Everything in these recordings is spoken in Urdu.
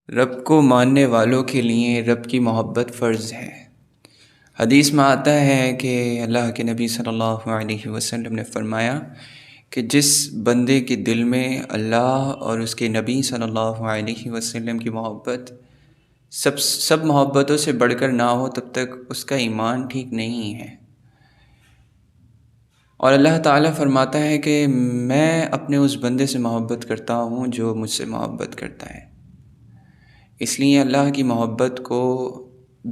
رب کو ماننے والوں کے لیے رب کی محبت فرض ہے۔ حدیث میں آتا ہے کہ اللہ کے نبی صلی اللہ علیہ وسلم نے فرمایا کہ جس بندے کے دل میں اللہ اور اس کے نبی صلی اللہ علیہ وسلم کی محبت سب محبتوں سے بڑھ کر نہ ہو تب تک اس کا ایمان ٹھیک نہیں ہے۔ اور اللہ تعالیٰ فرماتا ہے کہ میں اپنے اس بندے سے محبت کرتا ہوں جو مجھ سے محبت کرتا ہے۔ اس لیے اللہ کی محبت کو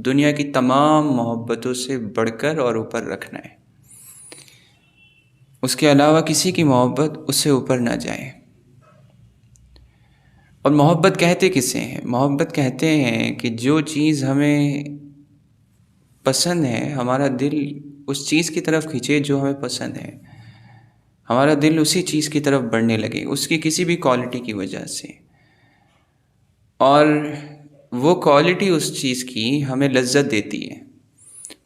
دنیا کی تمام محبتوں سے بڑھ کر اور اوپر رکھنا ہے۔ اس کے علاوہ کسی کی محبت اس سے اوپر نہ جائے۔ اور محبت کہتے کسے ہیں؟ محبت کہتے ہیں کہ جو چیز ہمیں پسند ہے، ہمارا دل اس چیز کی طرف کھینچے جو ہمیں پسند ہے، ہمارا دل اسی چیز کی طرف بڑھنے لگے اس کی کسی بھی کوالٹی کی وجہ سے، اور وہ کوالٹی اس چیز کی ہمیں لذت دیتی ہے۔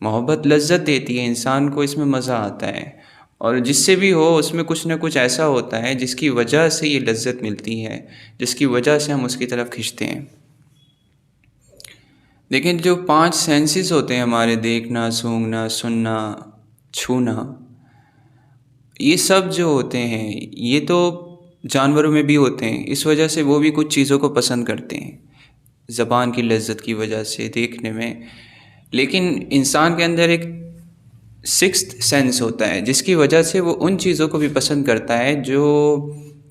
محبت لذت دیتی ہے، انسان کو اس میں مزہ آتا ہے، اور جس سے بھی ہو اس میں کچھ نہ کچھ ایسا ہوتا ہے جس کی وجہ سے یہ لذت ملتی ہے، جس کی وجہ سے ہم اس کی طرف کھنچتے ہیں۔ لیکن جو 5 سینسز ہوتے ہیں ہمارے، دیکھنا، سونگھنا، سننا، چھونا، یہ سب جو ہوتے ہیں یہ تو جانوروں میں بھی ہوتے ہیں، اس وجہ سے وہ بھی کچھ چیزوں کو پسند کرتے ہیں، زبان کی لذت کی وجہ سے، دیکھنے میں۔ لیکن انسان کے اندر ایک 6th سینس ہوتا ہے جس کی وجہ سے وہ ان چیزوں کو بھی پسند کرتا ہے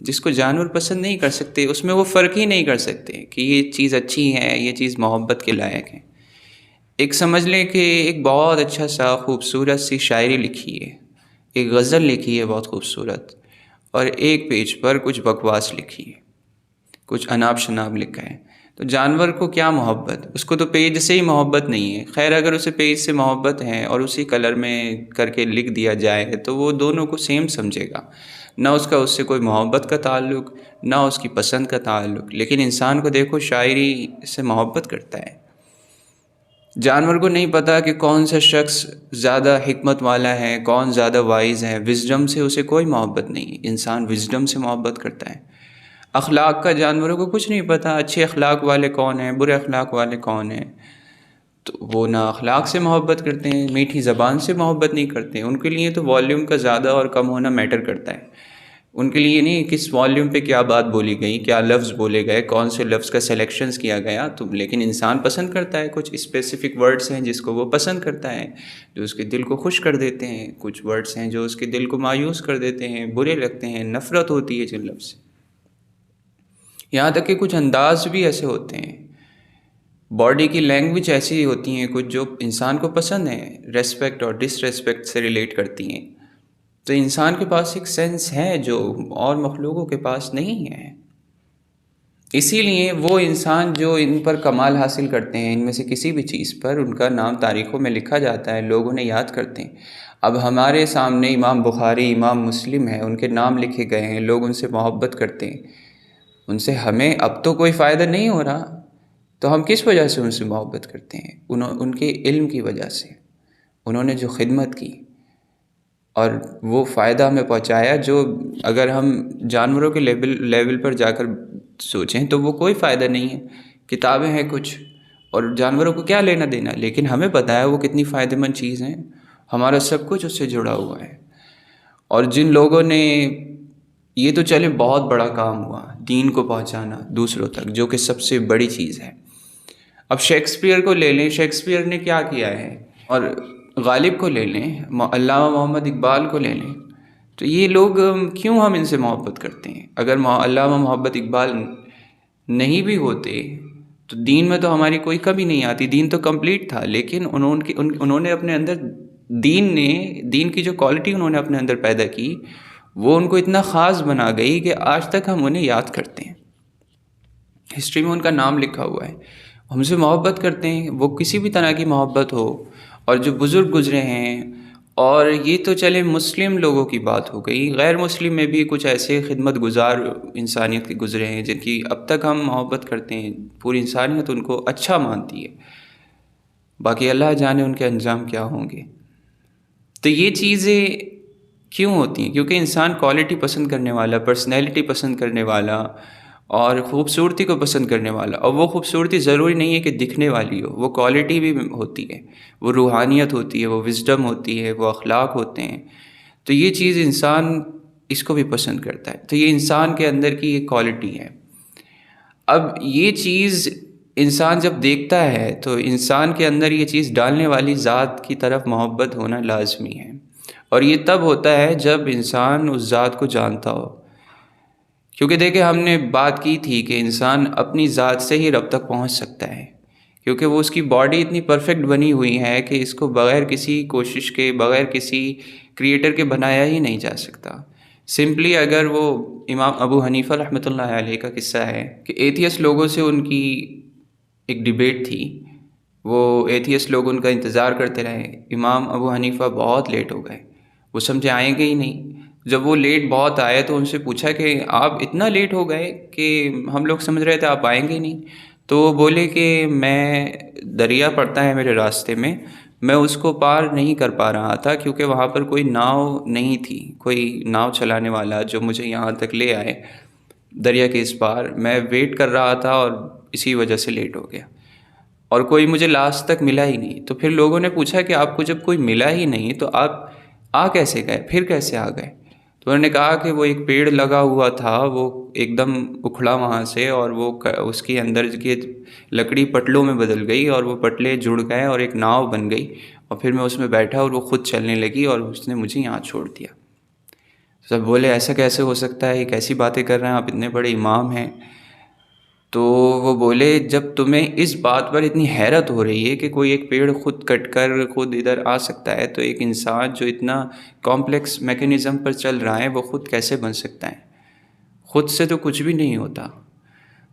جس کو جانور پسند نہیں کر سکتے، اس میں وہ فرق ہی نہیں کر سکتے کہ یہ چیز اچھی ہے، یہ چیز محبت کے لائق ہے۔ ایک سمجھ لیں کہ ایک بہت اچھا سا خوبصورت سی شاعری لکھی ہے، ایک غزل لکھی ہے بہت خوبصورت، اور ایک پیج پر کچھ بکواس لکھی ہے، کچھ اناب شناب لکھا ہے۔ تو جانور کو کیا محبت؟ اس کو تو پیج سے ہی محبت نہیں ہے۔ خیر اگر اسے پیج سے محبت ہے اور اسی کلر میں کر کے لکھ دیا جائے تو وہ دونوں کو سیم سمجھے گا، نہ اس کا اس سے کوئی محبت کا تعلق، نہ اس کی پسند کا تعلق۔ لیکن انسان کو دیکھو شاعری سے محبت کرتا ہے۔ جانور کو نہیں پتا کہ کون سا شخص زیادہ حکمت والا ہے، کون زیادہ وائز ہے، وزڈم سے اسے کوئی محبت نہیں۔ انسان وزڈم سے محبت کرتا ہے۔ اخلاق کا جانوروں کو کچھ نہیں پتا، اچھے اخلاق والے کون ہیں، برے اخلاق والے کون ہیں، تو وہ نہ اخلاق سے محبت کرتے ہیں، میٹھی زبان سے محبت نہیں کرتے ہیں۔ ان کے لیے تو والیوم کا زیادہ اور کم ہونا میٹر کرتا ہے۔ ان کے لیے نہیں کس والیوم پہ کیا بات بولی گئی، کیا لفظ بولے گئے، کون سے لفظ کا سلیکشنز کیا گیا، تو لیکن انسان پسند کرتا ہے، کچھ اسپیسیفک ورڈز ہیں جس کو وہ پسند کرتا ہے، جو اس کے دل کو خوش کر دیتے ہیں، کچھ ورڈز ہیں جو اس کے دل کو مایوس کر دیتے ہیں، برے لگتے ہیں، نفرت ہوتی ہے جن لفظ سے۔ یہاں تک کہ کچھ انداز بھی ایسے ہوتے ہیں، باڈی کی لینگویج ایسی ہوتی ہیں کچھ جو انسان کو پسند ہیں، ریسپیکٹ اور ڈس ریسپیکٹ سے ریلیٹ کرتی ہیں۔ تو انسان کے پاس ایک سینس ہے جو اور مخلوقوں کے پاس نہیں ہے۔ اسی لیے وہ انسان جو ان پر کمال حاصل کرتے ہیں، ان میں سے کسی بھی چیز پر، ان کا نام تاریخوں میں لکھا جاتا ہے، لوگ انہیں یاد کرتے ہیں۔ اب ہمارے سامنے امام بخاری، امام مسلم ہیں، ان کے نام لکھے گئے ہیں، لوگ ان سے محبت کرتے ہیں۔ ان سے ہمیں اب تو کوئی فائدہ نہیں ہو رہا، تو ہم کس وجہ سے ان سے محبت کرتے ہیں؟ ان کے علم کی وجہ سے، انہوں نے جو خدمت کی اور وہ فائدہ ہمیں پہنچایا، جو اگر ہم جانوروں کے لیول پر جا کر سوچیں تو وہ کوئی فائدہ نہیں ہے۔ کتابیں ہیں کچھ، اور جانوروں کو کیا لینا دینا، لیکن ہمیں پتہ ہے وہ کتنی فائدہ مند چیز ہیں، ہمارا سب کچھ اس سے جڑا ہوا ہے۔ اور جن لوگوں نے، یہ تو چلے بہت بڑا کام ہوا دین کو پہنچانا دوسروں تک، جو کہ سب سے بڑی چیز ہے۔ اب شیکسپیئر کو لے لیں، شیکسپیئر نے کیا کیا ہے، اور غالب کو لے لیں، علامہ محمد اقبال کو لے لیں، تو یہ لوگ کیوں ہم ان سے محبت کرتے ہیں؟ اگر علامہ محمد اقبال نہیں بھی ہوتے تو دین میں تو ہماری کوئی کمی نہیں آتی، دین تو کمپلیٹ تھا۔ لیکن انہوں نے اپنے اندر دین کی جو کوالٹی انہوں نے اپنے اندر پیدا کی، وہ ان کو اتنا خاص بنا گئی کہ آج تک ہم انہیں یاد کرتے ہیں، ہسٹری میں ان کا نام لکھا ہوا ہے، ہم سے محبت کرتے ہیں، وہ کسی بھی طرح کی محبت ہو۔ اور جو بزرگ گزرے ہیں، اور یہ تو چلے مسلم لوگوں کی بات ہو گئی، غیر مسلم میں بھی کچھ ایسے خدمت گزار انسانیت کے گزرے ہیں جن کی اب تک ہم محبت کرتے ہیں، پوری انسانیت ان کو اچھا مانتی ہے، باقی اللہ جانے ان کے انجام کیا ہوں گے۔ تو یہ چیزیں کیوں ہوتی ہیں؟ کیونکہ انسان کوالٹی پسند کرنے والا، پرسنالٹی پسند کرنے والا، اور خوبصورتی کو پسند کرنے والا. اور وہ خوبصورتی ضروری نہیں ہے کہ دکھنے والی ہو، وہ کوالٹی بھی ہوتی ہے، وہ روحانیت ہوتی ہے، وہ وزڈم ہوتی ہے، وہ اخلاق ہوتے ہیں. تو یہ چیز انسان اس کو بھی پسند کرتا ہے. تو یہ انسان کے اندر کی ایک کوالٹی ہے. اب یہ چیز انسان جب دیکھتا ہے تو انسان کے اندر یہ چیز ڈالنے والی ذات کی طرف محبت ہونا لازمی ہے. اور یہ تب ہوتا ہے جب انسان اس ذات کو جانتا ہو. کیونکہ دیکھیں ہم نے بات کی تھی کہ انسان اپنی ذات سے ہی رب تک پہنچ سکتا ہے، کیونکہ وہ اس کی باڈی اتنی پرفیکٹ بنی ہوئی ہے کہ اس کو بغیر کسی کوشش کے، بغیر کسی کریٹر کے بنایا ہی نہیں جا سکتا. سمپلی اگر وہ امام ابو حنیفہ رحمۃ اللہ علیہ کا قصہ ہے کہ ایتھیس لوگوں سے ان کی ایک ڈیبیٹ تھی. وہ ایتھیس لوگ ان کا انتظار کرتے رہے. امام ابو حنیفہ بہت لیٹ ہو گئے، وہ سمجھے آئیں گے ہی نہیں. جب وہ لیٹ بہت آئے تو ان سے پوچھا کہ آپ اتنا لیٹ ہو گئے کہ ہم لوگ سمجھ رہے تھے آپ آئیں گے نہیں. تو وہ بولے کہ میں دریا پڑتا ہے میرے راستے میں اس کو پار نہیں کر پا رہا تھا کیونکہ وہاں پر کوئی ناؤ نہیں تھی، کوئی ناؤ چلانے والا جو مجھے یہاں تک لے آئے دریا کے اس پار. میں ویٹ کر رہا تھا اور اسی وجہ سے لیٹ ہو گیا، اور کوئی مجھے لاسٹ تک ملا ہی نہیں. تو پھر لوگوں نے پوچھا کہ آپ کو جب کوئی ملا ہی نہیں تو آپ آ کیسے گئے، پھر کیسے آ گئے؟ تو انہوں نے کہا کہ وہ ایک پیڑ لگا ہوا تھا، وہ ایک دم اکھڑا وہاں سے، اور وہ اس کے اندر کی لکڑی پٹلوں میں بدل گئی اور وہ پٹلے جڑ گئے اور ایک ناؤ بن گئی، اور پھر میں اس میں بیٹھا اور وہ خود چلنے لگی اور اس نے مجھے یہاں چھوڑ دیا. سب بولے ایسا کیسے ہو سکتا ہے، یہ کیسی باتیں کر رہے ہیں آپ، اتنے بڑے امام ہیں. تو وہ بولے جب تمہیں اس بات پر اتنی حیرت ہو رہی ہے کہ کوئی ایک پیڑ خود کٹ کر خود ادھر آ سکتا ہے، تو ایک انسان جو اتنا کمپلیکس میکینزم پر چل رہا ہے وہ خود کیسے بن سکتا ہے؟ خود سے تو کچھ بھی نہیں ہوتا.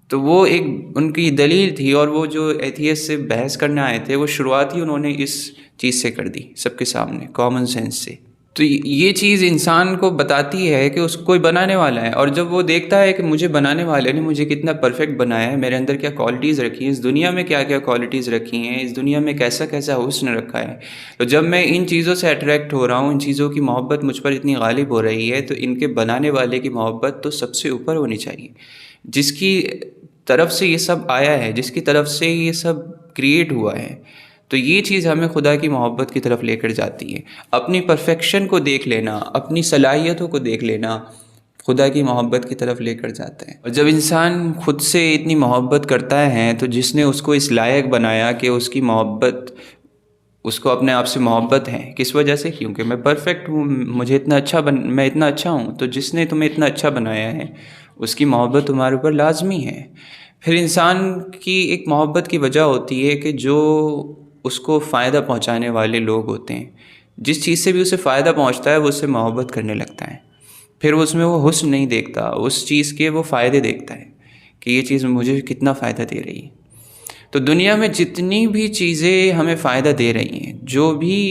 تو وہ ایک ان کی دلیل تھی. اور وہ جو ایتھیس سے بحث کرنے آئے تھے وہ شروعات ہی انہوں نے اس چیز سے کر دی، سب کے سامنے کامن سینس سے. تو یہ چیز انسان کو بتاتی ہے کہ اس کو کوئی بنانے والا ہے. اور جب وہ دیکھتا ہے کہ مجھے بنانے والے نے مجھے کتنا پرفیکٹ بنایا ہے، میرے اندر کیا کوالٹیز رکھی ہیں، اس دنیا میں کیا کیا کوالٹیز رکھی ہیں، اس دنیا میں کیسا کیسا حسن رکھا ہے، تو جب میں ان چیزوں سے اٹریکٹ ہو رہا ہوں، ان چیزوں کی محبت مجھ پر اتنی غالب ہو رہی ہے، تو ان کے بنانے والے کی محبت تو سب سے اوپر ہونی چاہیے، جس کی طرف سے یہ سب آیا ہے، جس کی طرف سے یہ سب کریٹ ہوا ہے. تو یہ چیز ہمیں خدا کی محبت کی طرف لے کر جاتی ہے. اپنی پرفیکشن کو دیکھ لینا، اپنی صلاحیتوں کو دیکھ لینا خدا کی محبت کی طرف لے کر جاتا ہے. اور جب انسان خود سے اتنی محبت کرتا ہے تو جس نے اس کو اس لائق بنایا کہ اس کی محبت، اس کو اپنے آپ سے محبت ہے، کس وجہ سے؟ کیونکہ میں پرفیکٹ ہوں، مجھے اتنا اچھا میں اتنا اچھا ہوں. تو جس نے تمہیں اتنا اچھا بنایا ہے اس کی محبت تمہارے اوپر لازمی ہے. پھر انسان کی ایک محبت کی وجہ ہوتی ہے کہ جو اس کو فائدہ پہنچانے والے لوگ ہوتے ہیں، جس چیز سے بھی اسے فائدہ پہنچتا ہے وہ اس سے محبت کرنے لگتا ہے. پھر اس میں وہ حسن نہیں دیکھتا، اس چیز کے وہ فائدے دیکھتا ہے کہ یہ چیز مجھے کتنا فائدہ دے رہی ہے. تو دنیا میں جتنی بھی چیزیں ہمیں فائدہ دے رہی ہیں، جو بھی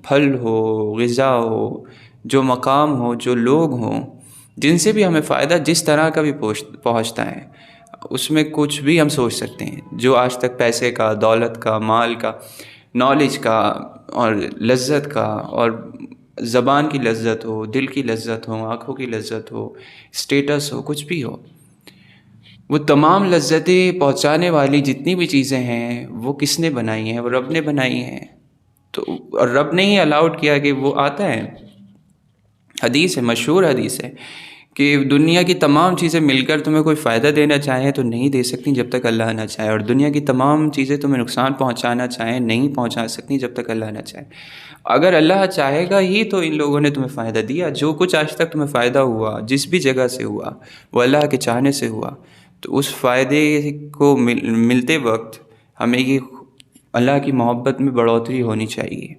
پھل ہو، غذا ہو، جو مقام ہو، جو لوگ ہوں، جن سے بھی ہمیں فائدہ جس طرح کا بھی پہنچتا ہے، اس میں کچھ بھی ہم سوچ سکتے ہیں. جو آج تک پیسے کا، دولت کا، مال کا، نالج کا، اور لذت کا، اور زبان کی لذت ہو، دل کی لذت ہو، آنکھوں کی لذت ہو، اسٹیٹس ہو، کچھ بھی ہو، وہ تمام لذتیں پہنچانے والی جتنی بھی چیزیں ہیں وہ کس نے بنائی ہیں؟ وہ رب نے بنائی ہیں. تو اور رب نے ہی الاؤڈ کیا کہ وہ آتا ہے. حدیث ہے، مشہور حدیث ہے کہ دنیا کی تمام چیزیں مل کر تمہیں کوئی فائدہ دینا چاہیں تو نہیں دے سکتی جب تک اللہ نہ چاہے، اور دنیا کی تمام چیزیں تمہیں نقصان پہنچانا چاہیں نہیں پہنچا سکتی جب تک اللہ نہ چاہے. اگر اللہ چاہے گا ہی تو ان لوگوں نے تمہیں فائدہ دیا. جو کچھ آج تک تمہیں فائدہ ہوا، جس بھی جگہ سے ہوا، وہ اللہ کے چاہنے سے ہوا. تو اس فائدے کو ملتے وقت ہمیں یہ اللہ کی محبت میں بڑھوتری ہونی چاہیے.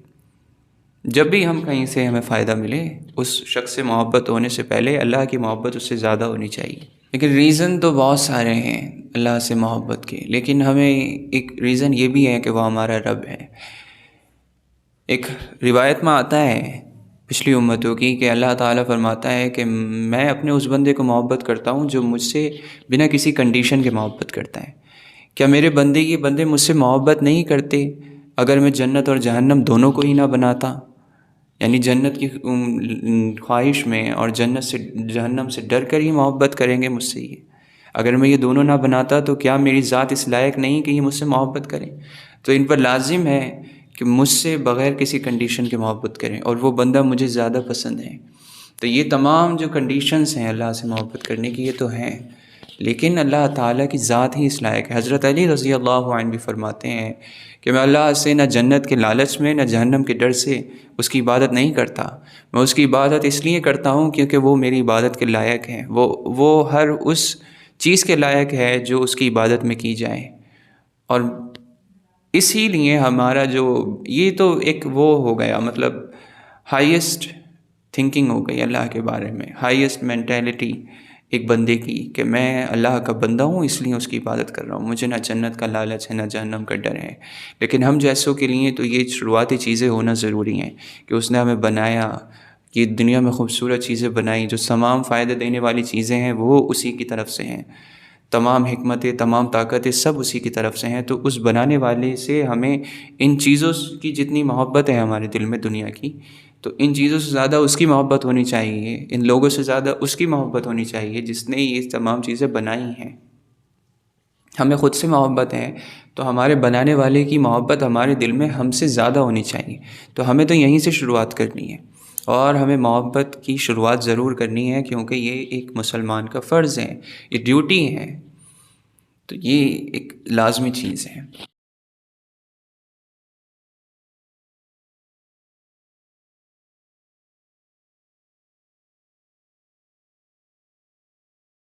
جب بھی ہم کہیں سے ہمیں فائدہ ملے، اس شخص سے محبت ہونے سے پہلے اللہ کی محبت اس سے زیادہ ہونی چاہیے. لیکن ریزن تو بہت سارے ہیں اللہ سے محبت کے، لیکن ہمیں ایک ریزن یہ بھی ہے کہ وہ ہمارا رب ہے. ایک روایت میں آتا ہے پچھلی امتوں کی کہ اللہ تعالیٰ فرماتا ہے کہ میں اپنے اس بندے کو محبت کرتا ہوں جو مجھ سے بنا کسی کنڈیشن کے محبت کرتا ہے. کیا میرے بندے مجھ سے محبت نہیں کرتے اگر میں جنت اور جہنم دونوں کو ہی نہ بناتا؟ یعنی جنت کی خواہش میں اور جنت سے جہنم سے ڈر کر ہی محبت کریں گے مجھ سے. یہ اگر میں یہ دونوں نہ بناتا تو کیا میری ذات اس لائق نہیں کہ یہ مجھ سے محبت کریں؟ تو ان پر لازم ہے کہ مجھ سے بغیر کسی کنڈیشن کے محبت کریں، اور وہ بندہ مجھے زیادہ پسند ہے۔ تو یہ تمام جو کنڈیشنز ہیں اللہ سے محبت کرنے کی، یہ تو ہیں، لیکن اللہ تعالیٰ کی ذات ہی اس لائق ہے۔ حضرت علی رضی اللہ عنہ بھی فرماتے ہیں کہ میں اللہ سے نہ جنت کے لالچ میں نہ جہنم کے ڈر سے اس کی عبادت نہیں کرتا، میں اس کی عبادت اس لیے کرتا ہوں کیونکہ وہ میری عبادت کے لائق ہے، وہ ہر اس چیز کے لائق ہے جو اس کی عبادت میں کی جائے۔ اور اسی لیے ہمارا جو یہ تو ایک وہ ہو گیا، مطلب ہائیسٹ تھنکنگ ہو گئی اللہ کے بارے میں، ہائیسٹ مینٹیلٹی ایک بندے کی کہ میں اللہ کا بندہ ہوں اس لیے اس کی عبادت کر رہا ہوں، مجھے نہ جنت کا لالچ ہے نہ جہنم کا ڈر ہے۔ لیکن ہم جیسوں کے لیے تو یہ شروعاتی چیزیں ہونا ضروری ہیں کہ اس نے ہمیں بنایا، یہ دنیا میں خوبصورت چیزیں بنائی، جو تمام فائدہ دینے والی چیزیں ہیں وہ اسی کی طرف سے ہیں، تمام حکمتیں تمام طاقتیں سب اسی کی طرف سے ہیں۔ تو اس بنانے والے سے ہمیں ان چیزوں کی جتنی محبت ہے ہمارے دل میں دنیا کی، تو ان چیزوں سے زیادہ اس کی محبت ہونی چاہیے، ان لوگوں سے زیادہ اس کی محبت ہونی چاہیے جس نے یہ تمام چیزیں بنائی ہیں۔ ہمیں خود سے محبت ہے تو ہمارے بنانے والے کی محبت ہمارے دل میں ہم سے زیادہ ہونی چاہیے۔ تو ہمیں تو یہیں سے شروعات کرنی ہے، اور ہمیں محبت کی شروعات ضرور کرنی ہے، کیونکہ یہ ایک مسلمان کا فرض ہے، یہ ڈیوٹی ہے، تو یہ ایک لازمی چیز ہے۔